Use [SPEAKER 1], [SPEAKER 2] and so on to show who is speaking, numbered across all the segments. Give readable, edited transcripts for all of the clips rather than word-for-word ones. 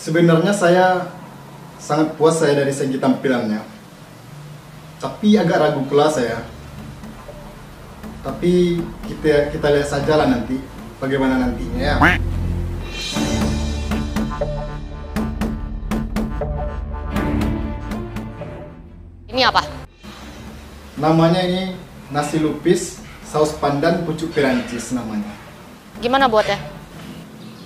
[SPEAKER 1] Sebenarnya saya sangat puas saya dari segi tampilannya. Tapi agak ragu pula saya. Tapi kita lihat saja lah nanti bagaimana nantinya ya.
[SPEAKER 2] Ini apa?
[SPEAKER 1] Namanya ini nasi lupis saus pandan pucuk Perancis namanya.
[SPEAKER 2] Gimana buatnya?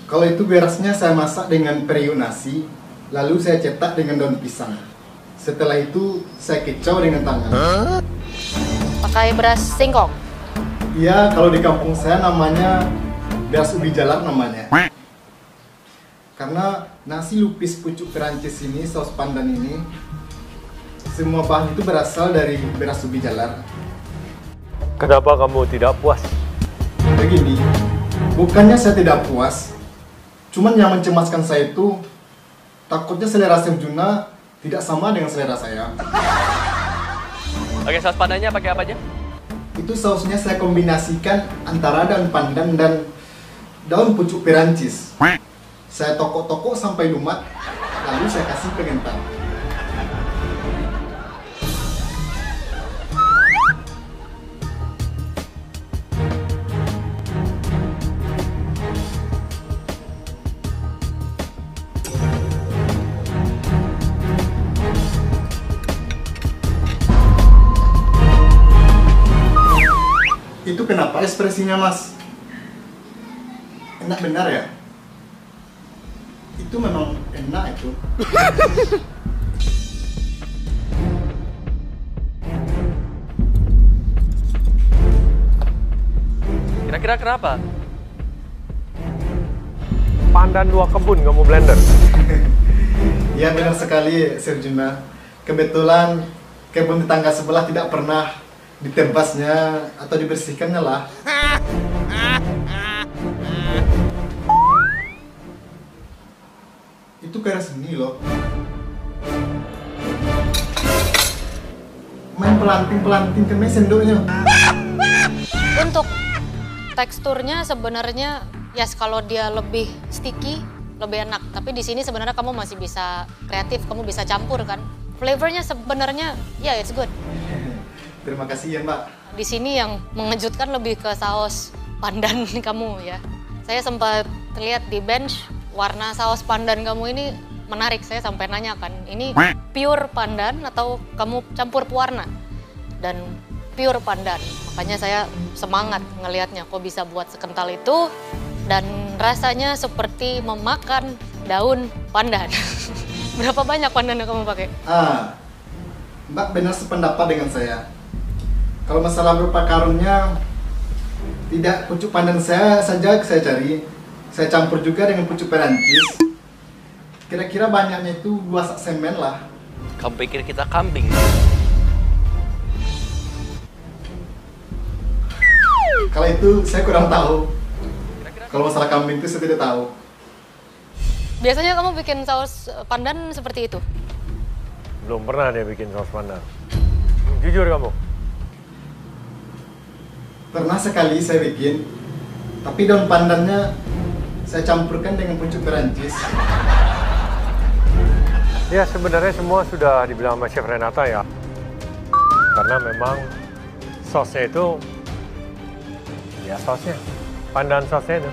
[SPEAKER 1] Kalau itu berasnya saya masak dengan periuk nasi, lalu saya cetak dengan daun pisang. Setelah itu saya kicau dengan tangan.
[SPEAKER 2] Pakai beras singkong?
[SPEAKER 1] Iya, kalau di kampung saya namanya beras ubi jalar namanya. Karena nasi lupis pucuk Perancis ini, saus pandan ini, semua bahan itu berasal dari beras ubi jalar.
[SPEAKER 3] Kenapa kamu tidak puas?
[SPEAKER 1] Begini, bukannya saya tidak puas, cuman yang mencemaskan saya itu takutnya selera Chef Juna tidak sama dengan selera saya.
[SPEAKER 4] Oke, saus pandannya pakai apa aja?
[SPEAKER 1] Itu sausnya saya kombinasikan antara daun pandan dan daun pucuk Perancis. Saya tokok-tokok sampai lumat, lalu saya kasih pengental. Itu kenapa ekspresinya, Mas? Enak benar ya? Itu memang enak itu.
[SPEAKER 4] Kira-kira kenapa?
[SPEAKER 3] Pandan 2 kebun kamu blender.
[SPEAKER 1] Ya benar sekali, Chef Juna. Kebetulan kebun tetangga sebelah tidak pernah ditebasnya atau dibersihkannya lah. Itu kayak seni loh. Main pelanting-pelanting ke sendoknya.
[SPEAKER 2] Untuk teksturnya sebenarnya kalau dia lebih sticky lebih enak. Tapi di sini sebenarnya kamu masih bisa kreatif, kamu bisa campur kan. Flavornya sebenarnya it's good.
[SPEAKER 1] Terima kasih ya, Mbak.
[SPEAKER 2] Di sini yang mengejutkan lebih ke saus pandan kamu ya. Saya sempat lihat di bench warna saus pandan kamu ini menarik. Saya sampai nanya kan, ini pure pandan atau kamu campur pewarna? Dan pure pandan. Makanya saya semangat ngelihatnya kok bisa buat sekental itu dan rasanya seperti memakan daun pandan. Berapa banyak pandan yang kamu pakai?
[SPEAKER 1] Mbak benar sependapat dengan saya. Kalau masalah berupa karunnya, tidak pucuk pandan saya saja saya cari. Saya campur juga dengan pucuk Perancis. Kira-kira banyaknya itu 2 sak semen lah.
[SPEAKER 4] Kamu pikir kita kambing?
[SPEAKER 1] Kalau itu saya kurang tahu. Kalau masalah kambing itu saya tidak tahu.
[SPEAKER 2] Biasanya kamu bikin saus pandan seperti itu?
[SPEAKER 3] Belum pernah dia bikin saus pandan. Jujur kamu?
[SPEAKER 1] Pernah sekali saya bikin, tapi daun pandannya saya campurkan dengan pucuk Perancis.
[SPEAKER 3] Ya sebenarnya semua sudah dibilang sama Chef Renata ya. Karena memang sosnya itu, ya sosnya, pandan sosnya itu.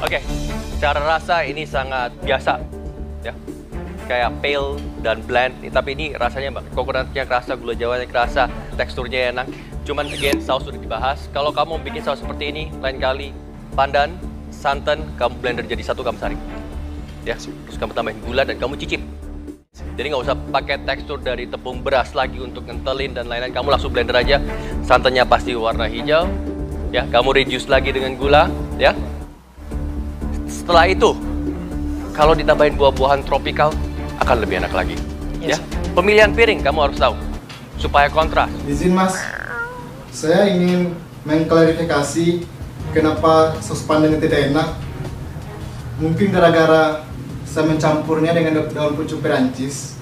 [SPEAKER 4] Oke, secara rasa ini sangat biasa, ya. Kayak pale dan bland, tapi ini rasanya coconutnya kerasa, gula jawanya kerasa, teksturnya enak. Cuman again, saus sudah dibahas. Kalau kamu bikin saus seperti ini, lain kali pandan, santan, kamu blender jadi satu, kamu saring. Ya, terus kamu tambahin gula dan kamu cicip. Jadi nggak usah pakai tekstur dari tepung beras lagi untuk ngentelin dan lain-lain. Kamu langsung blender aja. Santannya pasti warna hijau. Ya, kamu reduce lagi dengan gula. Ya. Setelah itu, kalau ditambahin buah-buahan tropikal, akan lebih enak lagi. Ya. Pemilihan piring kamu harus tahu supaya kontras.
[SPEAKER 1] Izin Mas, saya ingin mengklarifikasi kenapa saus pandan tidak enak. Mungkin gara-gara saya mencampurnya dengan daun pucuk Perancis.